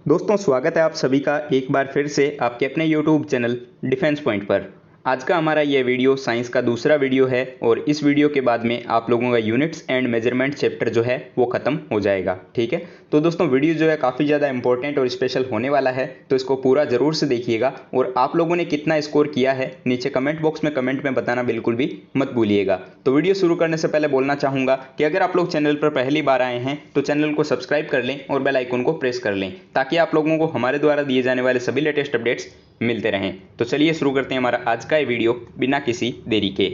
दोस्तों स्वागत है आप सभी का एक बार फिर से आपके अपने YouTube चैनल डिफेंस पॉइंट पर। आज का हमारा ये वीडियो साइंस का दूसरा वीडियो है और इस वीडियो के बाद में आप लोगों का यूनिट्स एंड मेजरमेंट चैप्टर जो है वो ख़त्म हो जाएगा। ठीक है, तो दोस्तों वीडियो जो है काफ़ी ज़्यादा इंपॉर्टेंट और स्पेशल होने वाला है, तो इसको पूरा ज़रूर से देखिएगा। और आप लोगों ने कितना स्कोर किया है नीचे कमेंट बॉक्स में कमेंट में बताना बिल्कुल भी मत भूलिएगा। तो वीडियो शुरू करने से पहले बोलना चाहूँगा कि अगर आप लोग चैनल पर पहली बार आए हैं तो चैनल को सब्सक्राइब कर लें और बेल आइकन को प्रेस कर लें, ताकि आप लोगों को हमारे द्वारा दिए जाने वाले सभी लेटेस्ट अपडेट्स मिलते रहें। तो चलिए शुरू करते हैं हमारा आज का ये वीडियो बिना किसी देरी के।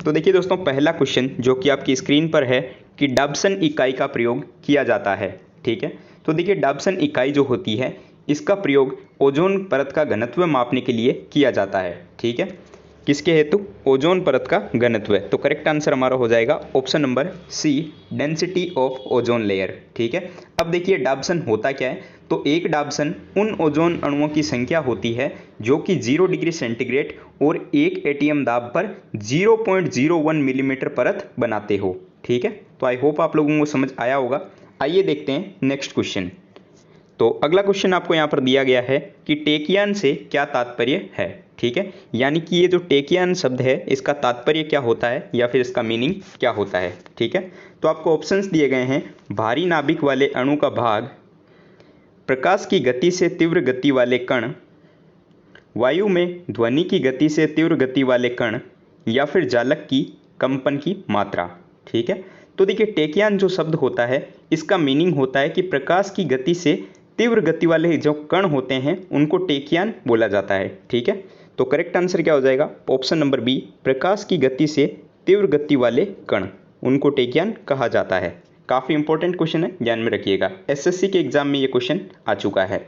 तो देखिए दोस्तों, पहला क्वेश्चन जो कि आपकी स्क्रीन पर है कि डॉब्सन इकाई का प्रयोग किया जाता है। ठीक है, तो देखिए डॉब्सन इकाई जो होती है इसका प्रयोग ओजोन परत का घनत्व मापने के लिए किया जाता है। ठीक है, किसके हेतु? ओजोन परत का घनत्व। तो करेक्ट आंसर हमारा हो जाएगा option number C, density of ozone layer. ठीक है, अब देखिए डॉब्सन होता क्या है। तो एक डॉब्सन उन ओजोन अणुओं की संख्या होती है जो कि 0 डिग्री सेंटीग्रेड और 1 एटीएम दाब पर 0.01 मिलीमीटर परत बनाते हो। ठीक है, तो आई होप आप लोगों को समझ आया होगा। आइए देखते हैं नेक्स्ट क्वेश्चन। तो अगला क्वेश्चन आपको यहाँ पर दिया गया है कि टेकियान से क्या तात्पर्य है। ठीक है, यानी कि ये जो टेकियान शब्द है इसका तात्पर्य क्या होता है या फिर इसका मीनिंग क्या होता है। ठीक है, तो आपको ऑप्शंस दिए गए हैं। भारी नाभिक वाले अणु का भाग, प्रकाश की गति से तीव्र गति वाले कण, वायु में ध्वनि की गति से तीव्र गति वाले कण, या फिर जालक की कंपन की मात्रा। ठीक है, तो देखिए टेकियान जो शब्द होता है इसका मीनिंग होता है कि प्रकाश की गति से तीव्र गति वाले जो कण होते हैं उनको टेकियान बोला जाता है। ठीक है, तो करेक्ट आंसर क्या हो जाएगा? ऑप्शन नंबर बी, प्रकाश की गति से तीव्र गति वाले कण उनको टेकियान कहा जाता है। काफ़ी इंपॉर्टेंट क्वेश्चन है, ध्यान में रखिएगा। एसएससी के एग्जाम में ये क्वेश्चन आ चुका है।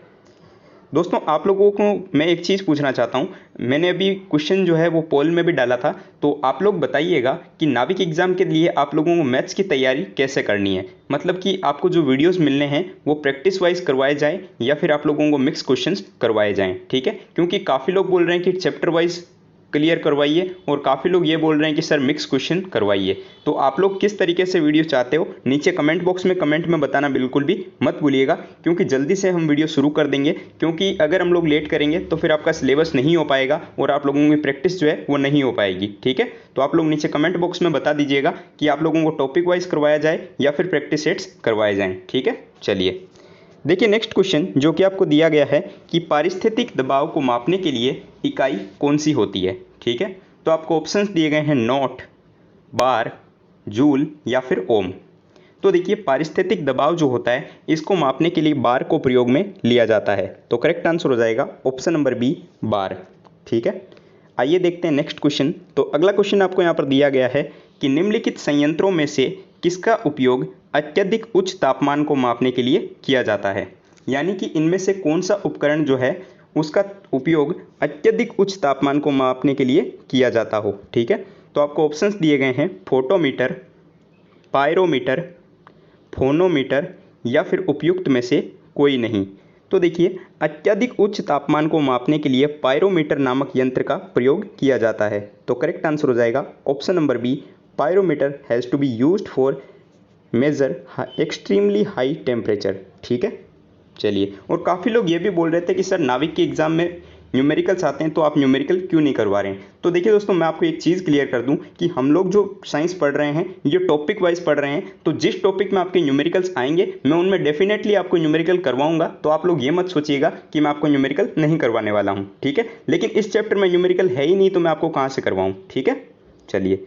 दोस्तों आप लोगों को मैं एक चीज़ पूछना चाहता हूँ, मैंने अभी क्वेश्चन जो है वो पोल में भी डाला था, तो आप लोग बताइएगा कि नाविक एग्जाम के लिए आप लोगों को मैथ्स की तैयारी कैसे करनी है। मतलब कि आपको जो वीडियोस मिलने हैं वो प्रैक्टिस वाइज करवाए जाएं या फिर आप लोगों को मिक्स क्वेश्चंस करवाए जाएं। ठीक है, क्योंकि काफ़ी लोग बोल रहे हैं कि चैप्टर वाइज क्लियर करवाइए और काफ़ी लोग ये बोल रहे हैं कि सर मिक्स क्वेश्चन करवाइए। तो आप लोग किस तरीके से वीडियो चाहते हो नीचे कमेंट बॉक्स में कमेंट में बताना बिल्कुल भी मत भूलिएगा, क्योंकि जल्दी से हम वीडियो शुरू कर देंगे। क्योंकि अगर हम लोग लेट करेंगे तो फिर आपका सिलेबस नहीं हो पाएगा और आप लोगों की प्रैक्टिस जो है वो नहीं हो पाएगी। ठीक है, तो आप लोग नीचे कमेंट बॉक्स में बता दीजिएगा कि आप लोगों को टॉपिक वाइज करवाया जाए या फिर प्रैक्टिस सेट्स करवाए जाएँ। ठीक है, चलिए देखिए नेक्स्ट क्वेश्चन जो कि आपको दिया गया है कि पारिस्थितिक दबाव को मापने के लिए इकाई कौन सी होती है। ठीक है, तो आपको ऑप्शंस दिए गए हैं नॉट, बार, जूल या फिर ओम। तो देखिए पारिस्थितिक दबाव जो होता है इसको मापने के लिए बार को प्रयोग में लिया जाता है। तो करेक्ट आंसर हो जाएगा ऑप्शन नंबर बी, बार। ठीक है, आइए देखते हैं नेक्स्ट क्वेश्चन। तो अगला क्वेश्चन आपको यहाँ पर दिया गया है कि निम्नलिखित संयंत्रों में से किसका उपयोग अत्यधिक उच्च तापमान को मापने के लिए किया जाता है। यानी कि इनमें से कौन सा उपकरण जो है उसका उपयोग अत्यधिक उच्च तापमान को मापने के लिए किया जाता हो। ठीक है, तो आपको ऑप्शंस दिए गए हैं फोटोमीटर, पायरोमीटर, फोनोमीटर या फिर उपयुक्त में से कोई नहीं। तो देखिए अत्यधिक उच्च तापमान को मापने के लिए पायरोमीटर नामक यंत्र का प्रयोग किया जाता है। तो करेक्ट आंसर हो जाएगा option number B, pyrometer has to be used for measure extremely high temperature. ठीक है, चलिए और काफ़ी लोग ये भी बोल रहे थे कि सर नाविक के एग्ज़ाम में न्यूमेरिकल्स आते हैं तो आप न्यूमेरिकल क्यों नहीं करवा रहे हैं। तो देखिए दोस्तों मैं आपको एक चीज़ क्लियर कर दूं कि हम लोग जो साइंस पढ़ रहे हैं ये टॉपिक वाइज पढ़ रहे हैं। तो जिस टॉपिक में आपके न्यूमेरिकल्स आएंगे मैं उनमें डेफिनेटली आपको न्यूमेरिकल करवाऊंगा। तो आप लोग ये मत सोचिएगा कि मैं आपको न्यूमेरिकल नहीं करवाने वाला हूँ। ठीक है, लेकिन इस चैप्टर में न्यूमेरिकल है ही नहीं तो मैं आपको कहाँ से करवाऊँ। ठीक है, चलिए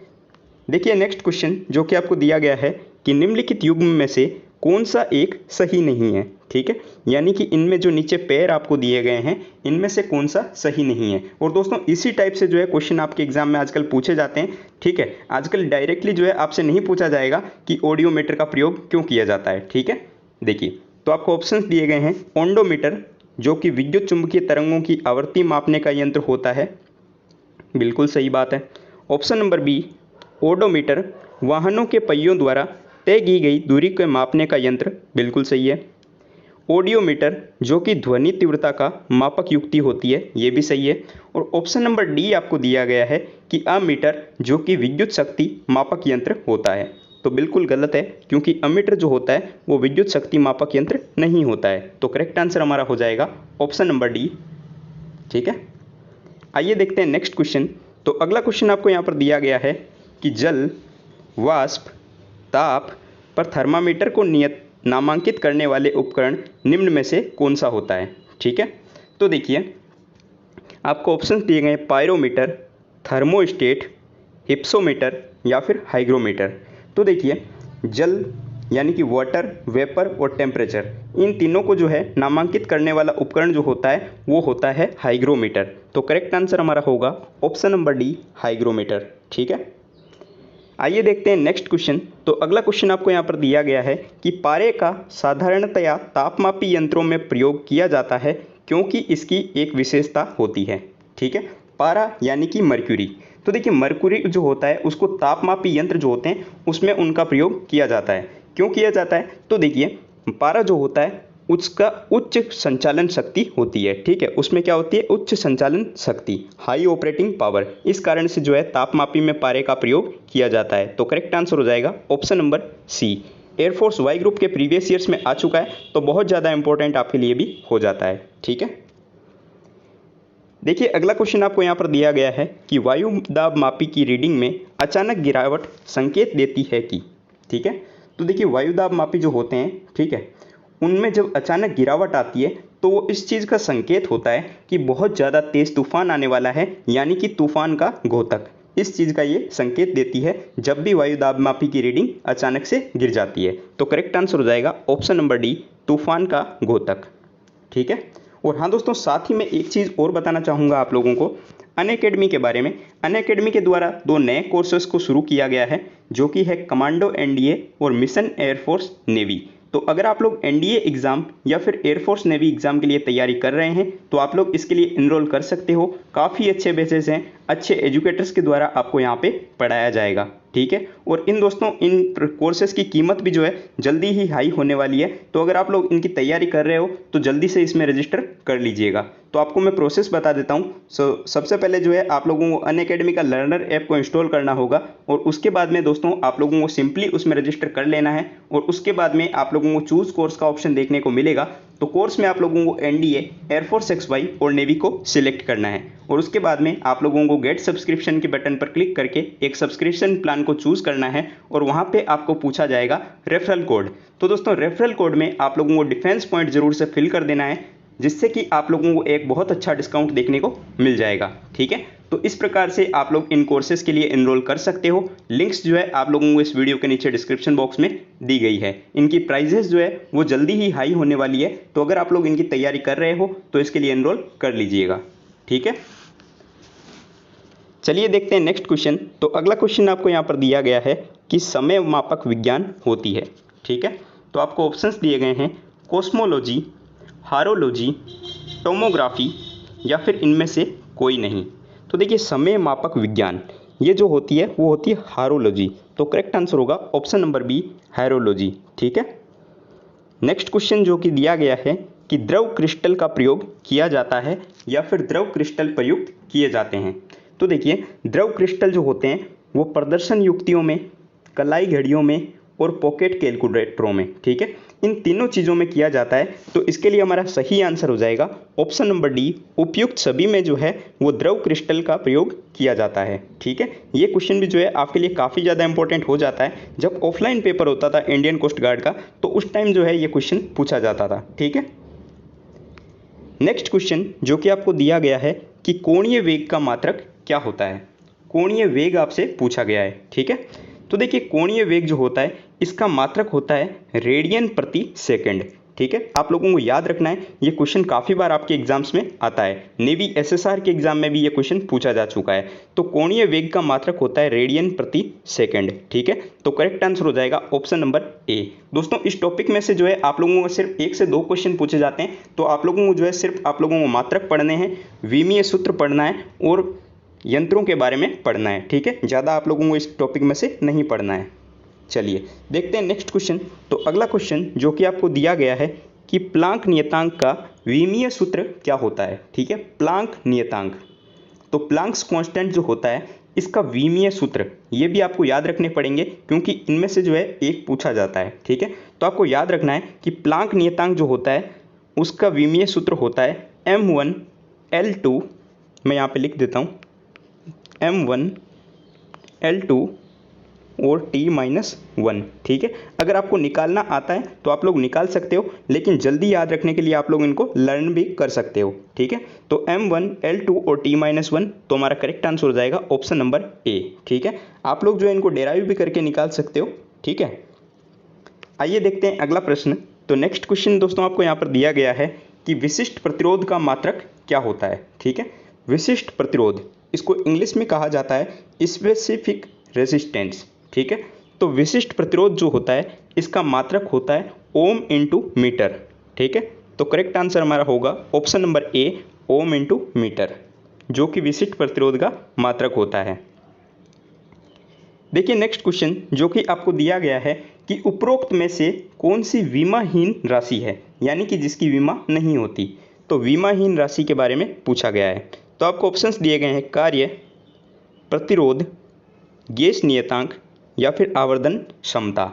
देखिए नेक्स्ट क्वेश्चन जो कि आपको दिया गया है कि निम्नलिखित युग्म में से कौन सा एक सही नहीं है। ठीक है, यानी कि इनमें जो नीचे पेयर आपको दिए गए हैं इनमें से कौन सा सही नहीं है। और दोस्तों इसी टाइप से जो है क्वेश्चन आपके एग्जाम में आजकल पूछे जाते हैं। ठीक है, आजकल डायरेक्टली जो है आपसे नहीं पूछा जाएगा कि ऑडियोमीटर का प्रयोग क्यों किया जाता है। ठीक है, देखिए तो आपको ऑप्शंस दिए गए हैं ओंडोमीटर जो कि विद्युत चुंबकीय तरंगों की आवृत्ति मापने का यंत्र होता है, बिल्कुल सही बात है। ऑप्शन नंबर बी, ओडोमीटर वाहनों के पहियों द्वारा तय की गई दूरी को मापने का यंत्र, बिल्कुल सही है। ऑडियोमीटर जो कि ध्वनि तीव्रता का मापक युक्ति होती है, ये भी सही है। और ऑप्शन नंबर डी आपको दिया गया है कि अमीटर जो कि विद्युत शक्ति मापक यंत्र होता है। तो बिल्कुल गलत है, क्योंकि अमीटर जो होता है वो विद्युत शक्ति मापक यंत्र नहीं होता है। तो करेक्ट आंसर हमारा हो जाएगा ऑप्शन नंबर डी। ठीक है, आइए देखते हैं नेक्स्ट क्वेश्चन। तो अगला क्वेश्चन आपको यहाँ पर दिया गया है कि जल, वाष्प, ताप पर थर्मामीटर को नामांकित करने वाले उपकरण निम्न में से कौन सा होता है। ठीक है, तो देखिए आपको ऑप्शन दिए गए पायरोमीटर, थर्मोस्टेट, हिप्सोमीटर या फिर हाइग्रोमीटर। तो देखिए जल यानी कि वाटर, वेपर और टेम्परेचर, इन तीनों को जो है नामांकित करने वाला उपकरण जो होता है वो होता है हाइग्रोमीटर। तो करेक्ट आंसर हमारा होगा ऑप्शन नंबर डी, हाइग्रोमीटर। ठीक है, आइए देखते हैं नेक्स्ट क्वेश्चन। तो अगला क्वेश्चन आपको यहाँ पर दिया गया है कि पारे का साधारणतया तापमापी यंत्रों में प्रयोग किया जाता है क्योंकि इसकी एक विशेषता होती है। ठीक है, पारा यानी कि मर्क्यूरी। तो देखिए मर्क्यूरी जो होता है उसको तापमापी यंत्र जो होते हैं उसमें उनका प्रयोग किया जाता है। क्यों किया जाता है? तो देखिए पारा जो होता है उसका उच्च संचालन शक्ति होती है। ठीक है, उसमें क्या होती है? उच्च संचालन शक्ति, हाई ऑपरेटिंग पावर। इस कारण से जो है तापमापी में पारे का प्रयोग किया जाता है। तो करेक्ट आंसर हो जाएगा option number C. Air force Y group के प्रीवियस ईयर्स में आ चुका है, तो बहुत ज़्यादा इंपॉर्टेंट आपके लिए भी हो जाता है। ठीक है, देखिए अगला क्वेश्चन आपको यहाँ पर दिया गया है कि वायु दाब मापी की रीडिंग में अचानक गिरावट संकेत देती है कि। ठीक है, तो देखिए वायु दाब मापी जो होते हैं, ठीक है, उनमें जब अचानक गिरावट आती है तो वो इस चीज़ का संकेत होता है कि बहुत ज़्यादा तेज़ तूफान आने वाला है, यानी कि तूफान का घोतक। इस चीज़ का ये संकेत देती है जब भी वायु दाब मापी की रीडिंग अचानक से गिर जाती है। तो करेक्ट आंसर हो जाएगा ऑप्शन नंबर डी, तूफान का घोतक। ठीक है, और हाँ दोस्तों, साथ ही मैं एक चीज़ और बताना चाहूँगा आप लोगों को अनअकैडमी के बारे में। अनअकैडमी के द्वारा 2 नए कोर्सेज को शुरू किया गया है, जो कि है कमांडो एनडीए और मिशन एयरफोर्स नेवी। तो अगर आप लोग एनडीए एग्ज़ाम या फिर एयरफोर्स नेवी एग्ज़ाम के लिए तैयारी कर रहे हैं तो आप लोग इसके लिए इनरोल कर सकते हो। काफ़ी अच्छे बेसिस हैं, अच्छे एजुकेटर्स के द्वारा आपको यहाँ पे पढ़ाया जाएगा। ठीक है, और इन दोस्तों इन कोर्सेज़ की कीमत भी जो है जल्दी ही हाई होने वाली है। तो अगर आप लोग इनकी तैयारी कर रहे हो तो जल्दी से इसमें रजिस्टर कर लीजिएगा। तो आपको मैं प्रोसेस बता देता हूँ। सबसे पहले जो है आप लोगों को अनअकैडमी का लर्नर ऐप को इंस्टॉल करना होगा, और उसके बाद में दोस्तों आप लोगों को सिंपली उसमें रजिस्टर कर लेना है। और उसके बाद में आप लोगों को चूज़ कोर्स का ऑप्शन देखने को मिलेगा। तो कोर्स में आप लोगों को एनडीए, एयरफोर्स XY और नेवी को सिलेक्ट करना है, और उसके बाद में आप लोगों को गेट सब्सक्रिप्शन के बटन पर क्लिक करके एक सब्सक्रिप्शन प्लान को चूज़ करना है, और वहाँ पे आपको पूछा जाएगा रेफरल कोड। तो दोस्तों रेफरल कोड में आप लोगों को डिफेंस पॉइंट ज़रूर से फिल कर देना है, जिससे कि आप लोगों को एक बहुत अच्छा डिस्काउंट देखने को मिल जाएगा। ठीक है, तो इस प्रकार से आप लोग इन कोर्सेज के लिए इनरोल कर सकते हो। लिंक्स जो है आप लोगों को इस वीडियो के नीचे डिस्क्रिप्शन बॉक्स में दी गई है। इनकी प्राइजेस जो है वो जल्दी ही हाई होने वाली है, तो अगर आप लोग इनकी तैयारी कर रहे हो तो इसके लिए इनरोल कर लीजिएगा। ठीक है, चलिए देखते हैं नेक्स्ट क्वेश्चन। तो अगला क्वेश्चन आपको यहाँ पर दिया गया है कि समय मापक विज्ञान होती है। ठीक है, तो आपको ऑप्शंस दिए गए हैं कॉस्मोलॉजी, हारोलॉजी, टोमोग्राफी या फिर इनमें से कोई नहीं। तो देखिए समय मापक विज्ञान ये जो होती है वो होती है हारोलॉजी। तो करेक्ट आंसर होगा ऑप्शन नंबर बी, हारोलॉजी। ठीक है, नेक्स्ट क्वेश्चन जो कि दिया गया है कि द्रव क्रिस्टल का प्रयोग किया जाता है या फिर द्रव क्रिस्टल प्रयुक्त किए जाते हैं। तो देखिए द्रव क्रिस्टल जो होते हैं वो प्रदर्शन युक्तियों में, कलाई घड़ियों में और पॉकेट कैलकुलेटरों में। ठीक है, इन तीनों चीज़ों में किया जाता है। तो इसके लिए हमारा सही आंसर हो जाएगा ऑप्शन नंबर डी, उपयुक्त सभी में जो है वो द्रव क्रिस्टल का प्रयोग किया जाता है। ठीक है, ये क्वेश्चन भी जो है आपके लिए काफ़ी ज़्यादा इंपॉर्टेंट हो जाता है। जब ऑफलाइन पेपर होता था इंडियन कोस्ट गार्ड का, तो उस टाइम जो है ये क्वेश्चन पूछा जाता था। ठीक है, नेक्स्ट क्वेश्चन जो कि आपको दिया गया है कि कोणीय वेग का मात्रक क्या होता है। कोणीय वेग आपसे पूछा गया है। ठीक है, तो देखिए कोणीय वेग जो होता है इसका मात्रक होता है रेडियन प्रति सेकंड। ठीक है, आप लोगों को याद रखना है, ये क्वेश्चन काफ़ी बार आपके एग्जाम्स में आता है। नेवी SSR के एग्जाम में भी ये क्वेश्चन पूछा जा चुका है। तो कोणीय वेग का मात्रक होता है रेडियन प्रति सेकंड। ठीक है, तो करेक्ट आंसर हो जाएगा ऑप्शन नंबर ए। दोस्तों इस टॉपिक में से जो है आप लोगों को सिर्फ 1 से 2 क्वेश्चन पूछे जाते हैं। तो आप लोगों को जो है सिर्फ आप लोगों को मात्रक पढ़ने हैं, विमीय सूत्र पढ़ना है और यंत्रों के बारे में पढ़ना है। ठीक है, ज़्यादा आप लोगों को इस टॉपिक में से नहीं पढ़ना है। चलिए देखते हैं नेक्स्ट क्वेश्चन। तो अगला क्वेश्चन जो कि आपको दिया गया है कि प्लांक नियतांक का विमीय सूत्र क्या होता है। ठीक है, प्लांक नियतांक, तो प्लांक्स कांस्टेंट जो होता है इसका विमीय सूत्र, ये भी आपको याद रखने पड़ेंगे क्योंकि इनमें से जो है एक पूछा जाता है। ठीक है, तो आपको याद रखना है कि प्लांक नियतांक जो होता है उसका विमीय सूत्र होता है m1L2, मैं यहाँ पे लिख देता हूँ m1L2 और t-1। ठीक है, अगर आपको निकालना आता है तो आप लोग निकाल सकते हो, लेकिन जल्दी याद रखने के लिए आप लोग इनको लर्न भी कर सकते हो। ठीक है, तो m1L2 और t-1, तो हमारा करेक्ट आंसर हो जाएगा ऑप्शन नंबर ए। ठीक है, आप लोग जो है इनको डेराइव भी करके निकाल सकते हो। ठीक है, आइए देखते हैं अगला प्रश्न। तो नेक्स्ट क्वेश्चन दोस्तों आपको यहाँ पर दिया गया है कि विशिष्ट प्रतिरोध का मात्रक क्या होता है। ठीक है, विशिष्ट प्रतिरोध, इसको इंग्लिश में कहा जाता है स्पेसिफिक रेजिस्टेंस। ठीक है, तो विशिष्ट प्रतिरोध जो होता है इसका मात्रक होता है ओम इंटू मीटर। ठीक है, तो करेक्ट आंसर हमारा होगा option number A, ohm into meter, जो कि विशिष्ट प्रतिरोध का मात्रक होता है। देखिए नेक्स्ट क्वेश्चन जो कि आपको दिया गया है कि उपरोक्त में से कौन सी विमाहीन राशि है, यानी कि जिसकी विमा नहीं होती। तो विमाहीन राशि के बारे में पूछा गया है। तो आपको ऑप्शंस दिए गए हैं कार्य, प्रतिरोध, गेज नियतांक या फिर आवर्धन क्षमता।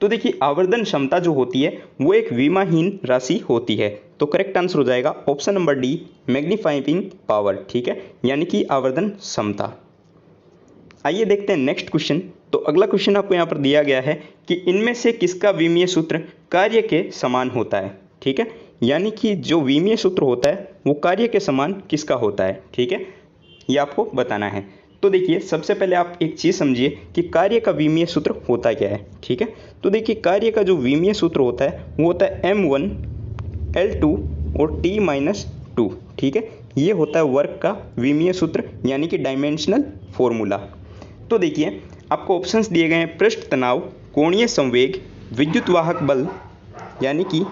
तो देखिए आवर्धन क्षमता जो होती है वो एक विमाहीन राशि होती है। तो करेक्ट आंसर हो जाएगा option number D, magnifying power. ठीक है, यानी कि आवर्धन क्षमता। आइए देखते हैं नेक्स्ट क्वेश्चन। तो अगला क्वेश्चन आपको यहाँ पर दिया गया है कि इनमें से किसका विमीय सूत्र कार्य के समान होता है। ठीक है, यानी कि जो विमीय सूत्र होता है वो कार्य के समान किसका होता है। ठीक है, ये आपको बताना है। तो देखिए सबसे पहले आप एक चीज़ समझिए कि कार्य का विमीय सूत्र होता क्या है। ठीक है, तो देखिए कार्य का जो विमीय सूत्र होता है वो होता है m1L2 और t-2। ठीक है, ये होता है वर्क का विमीय सूत्र, यानी कि डायमेंशनल फॉर्मूला। तो देखिए आपको ऑप्शंस दिए गए हैं पृष्ठ तनाव, कोणीय संवेग, विद्युत वाहक बल यानी कि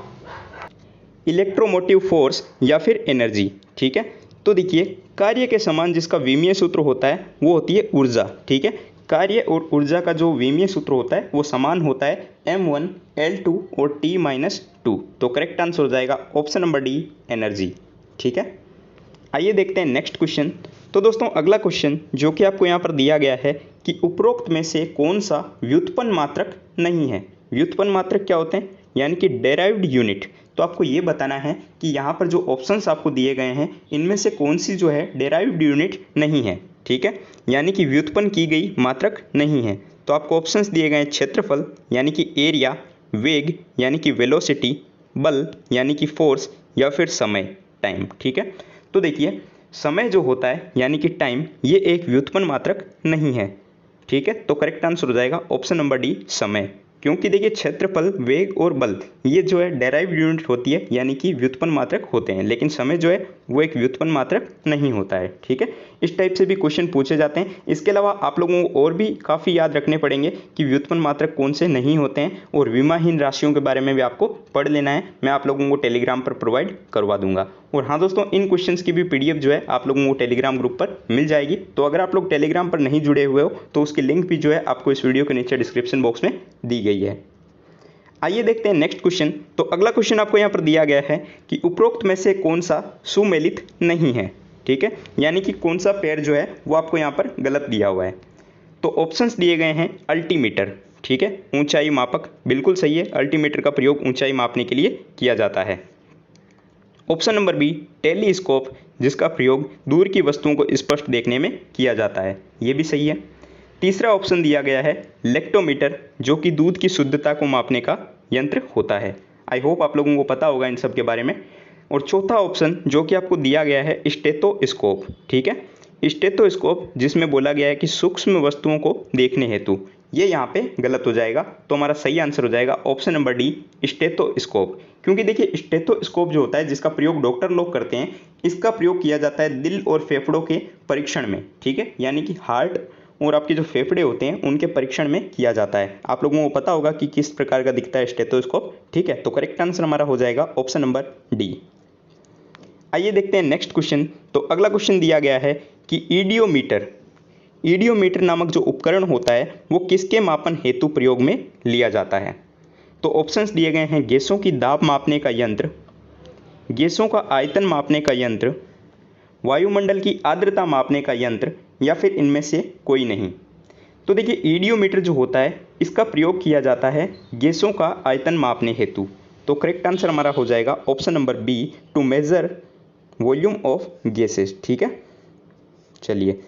इलेक्ट्रोमोटिव फोर्स या फिर एनर्जी। ठीक है, तो देखिए कार्य के समान जिसका विमीय सूत्र होता है वो होती है ऊर्जा। ठीक है, कार्य और ऊर्जा का जो विमीय सूत्र होता है वो समान होता है m1L2 और t-2। तो करेक्ट आंसर हो जाएगा ऑप्शन नंबर डी, एनर्जी। ठीक है, आइए देखते हैं नेक्स्ट क्वेश्चन। तो दोस्तों अगला क्वेश्चन जो कि आपको यहाँ पर दिया गया है कि उपरोक्त में से कौन सा व्युत्पन्न मात्रक नहीं है। व्युत्पन्न मात्रक क्या होते हैं, यानी कि डेराइव्ड यूनिट। तो आपको ये बताना है कि यहाँ पर जो ऑप्शंस आपको दिए गए हैं इनमें से कौन सी जो है डेराइव्ड यूनिट नहीं है। ठीक है, यानी कि व्युत्पन्न की गई मात्रक नहीं है। तो आपको ऑप्शंस दिए गए हैं क्षेत्रफल यानी कि एरिया, वेग यानी कि वेलोसिटी, बल यानी कि फोर्स या फिर समय, टाइम। ठीक है, तो देखिए समय जो होता है यानी कि टाइम, ये एक व्युत्पन्न मात्रक नहीं है। ठीक है, तो करेक्ट आंसर हो जाएगा ऑप्शन नंबर डी, समय। क्योंकि देखिए क्षेत्रफल, वेग और बल ये जो है डेराइव्ड यूनिट होती है, यानी कि व्युत्पन्न मात्रक होते हैं, लेकिन समय जो है वो एक व्युत्पन्न मात्रक नहीं होता है। ठीक है, इस टाइप से भी क्वेश्चन पूछे जाते हैं। इसके अलावा आप लोगों को और भी काफ़ी याद रखने पड़ेंगे कि व्युत्पन्न मात्रक कौन से नहीं होते हैं, और विमाहीन राशियों के बारे में भी आपको पढ़ लेना है। मैं आप लोगों को टेलीग्राम पर प्रोवाइड करवा दूंगा। और हाँ दोस्तों, इन क्वेश्चंस की भी पीडीएफ जो है आप लोगों को टेलीग्राम ग्रुप पर मिल जाएगी। तो अगर आप लोग टेलीग्राम पर नहीं जुड़े हुए हो तो उसकी लिंक भी जो है आपको इस वीडियो के नीचे डिस्क्रिप्शन बॉक्स में दी गई है। आइए देखते हैं नेक्स्ट क्वेश्चन। तो अगला क्वेश्चन आपको यहाँ पर दिया गया है कि उपरोक्त में से कौन सा सुमेलित नहीं है। ठीक है, यानी कि कौन सा पेयर जो है वो आपको यहाँ पर गलत दिया हुआ है। तो ऑप्शंस दिए गए हैं अल्टीमीटर। ठीक है, ऊंचाई मापक, बिल्कुल सही है, अल्टीमीटर का प्रयोग ऊंचाई मापने के लिए किया जाता है। ऑप्शन नंबर बी, टेलीस्कोप, जिसका प्रयोग दूर की वस्तुओं को स्पष्ट देखने में किया जाता है, ये भी सही है। तीसरा ऑप्शन दिया गया है लेक्टोमीटर, जो कि दूध की शुद्धता को मापने का यंत्र होता है। आई होप आप लोगों को पता होगा इन सब के बारे में। और चौथा ऑप्शन जो कि आपको दिया गया है स्टेथोस्कोप। ठीक है, स्टेथोस्कोप जिसमें बोला गया है कि सूक्ष्म वस्तुओं को देखने हेतु, ये यहाँ पे गलत हो जाएगा। तो हमारा सही आंसर हो जाएगा ऑप्शन नंबर डी, स्टेथोस्कोप। क्योंकि देखिए स्टेथोस्कोप जो होता है जिसका प्रयोग डॉक्टर लोग करते हैं, इसका प्रयोग किया जाता है दिल और फेफड़ों के परीक्षण में। ठीक है, यानी कि हार्ट और आपके जो फेफड़े होते हैं उनके परीक्षण में किया जाता है। आप लोगों को पता होगा कि किस प्रकार का दिखता है स्टेथोस्कोप। ठीक है, तो करेक्ट आंसर हमारा हो जाएगा ऑप्शन नंबर डी। आइए देखते हैं नेक्स्ट क्वेश्चन। तो अगला क्वेश्चन दिया गया है कि ईडियोमीटर नामक जो उपकरण होता है वो किसके मापन हेतु प्रयोग में लिया जाता है। तो ऑप्शंस दिए गए हैं गैसों की दाब मापने का यंत्र, गैसों का आयतन मापने का यंत्र, वायुमंडल की आर्द्रता मापने का यंत्र या फिर इनमें से कोई नहीं? तो देखिए ईडियोमीटर जो होता है इसका प्रयोग किया जाता है गैसों का आयतन मापने हेतु। तो करेक्ट आंसर हमारा हो जाएगा option number B, to measure volume of gases. ठीक है, चलिए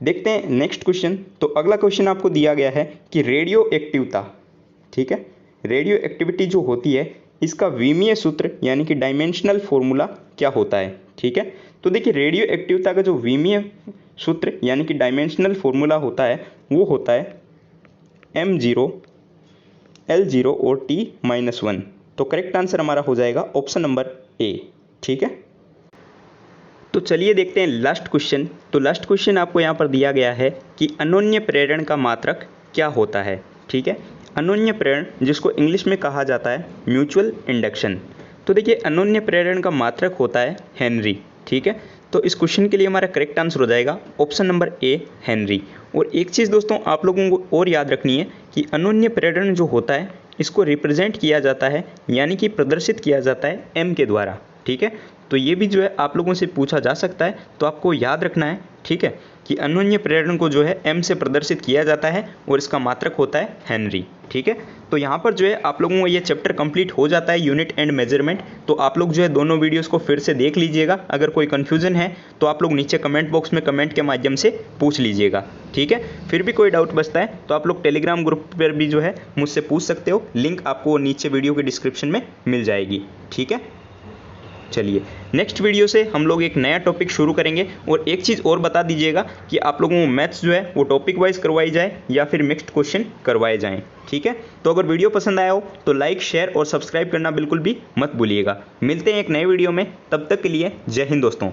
देखते हैं नेक्स्ट क्वेश्चन। तो अगला क्वेश्चन आपको दिया गया है कि रेडियो एक्टिवता, ठीक है, रेडियो एक्टिविटी जो होती है इसका विमीय सूत्र यानी कि डायमेंशनल फॉर्मूला क्या होता है? ठीक है, तो देखिए रेडियो एक्टिवता का जो विमीय सूत्र यानी कि डायमेंशनल फॉर्मूला होता है वो होता है m0 L0 और T-1। तो करेक्ट आंसर हमारा हो जाएगा ऑप्शन नंबर ए। ठीक है, तो चलिए देखते हैं लास्ट क्वेश्चन। तो लास्ट क्वेश्चन आपको यहाँ पर दिया गया है कि अनोन्य प्रेरण का मात्रक क्या होता है? ठीक है, अनोन्य प्रेरण जिसको इंग्लिश में कहा जाता है म्यूचुअल इंडक्शन। तो देखिए अनोन्य प्रेरण का मात्रक होता है हेनरी। ठीक है, तो इस क्वेश्चन के लिए हमारा करेक्ट आंसर हो जाएगा ऑप्शन नंबर ए, हेनरी। और एक चीज़ दोस्तों आप लोगों को और याद रखनी है कि अनोन्य प्रेरण जो होता है इसको रिप्रेजेंट किया जाता है यानी कि प्रदर्शित किया जाता है एम के द्वारा। ठीक है, तो ये भी जो है आप लोगों से पूछा जा सकता है, तो आपको याद रखना है, ठीक है, कि अनोन्य प्रेरण को जो है एम से प्रदर्शित किया जाता है और इसका मात्रक होता है हेनरी। ठीक है, तो यहाँ पर जो है आप लोगों को ये चैप्टर कंप्लीट हो जाता है यूनिट एंड मेजरमेंट। तो आप लोग जो है दोनों वीडियोस को फिर से देख लीजिएगा। अगर कोई कन्फ्यूजन है तो आप लोग नीचे कमेंट बॉक्स में कमेंट के माध्यम से पूछ लीजिएगा। ठीक है, फिर भी कोई डाउट बचता है तो आप लोग टेलीग्राम ग्रुप पर भी जो है मुझसे पूछ सकते हो, लिंक आपको नीचे वीडियो के डिस्क्रिप्शन में मिल जाएगी। ठीक है, चलिए नेक्स्ट वीडियो से हम लोग एक नया टॉपिक शुरू करेंगे। और एक चीज़ और बता दीजिएगा कि आप लोगों को मैथ्स जो है वो टॉपिक वाइज करवाई जाए या फिर मिक्स्ड क्वेश्चन करवाए जाएं। ठीक है, तो अगर वीडियो पसंद आया हो तो लाइक, शेयर और सब्सक्राइब करना बिल्कुल भी मत भूलिएगा। मिलते हैं एक नए वीडियो में, तब तक के लिए जय हिंद दोस्तों।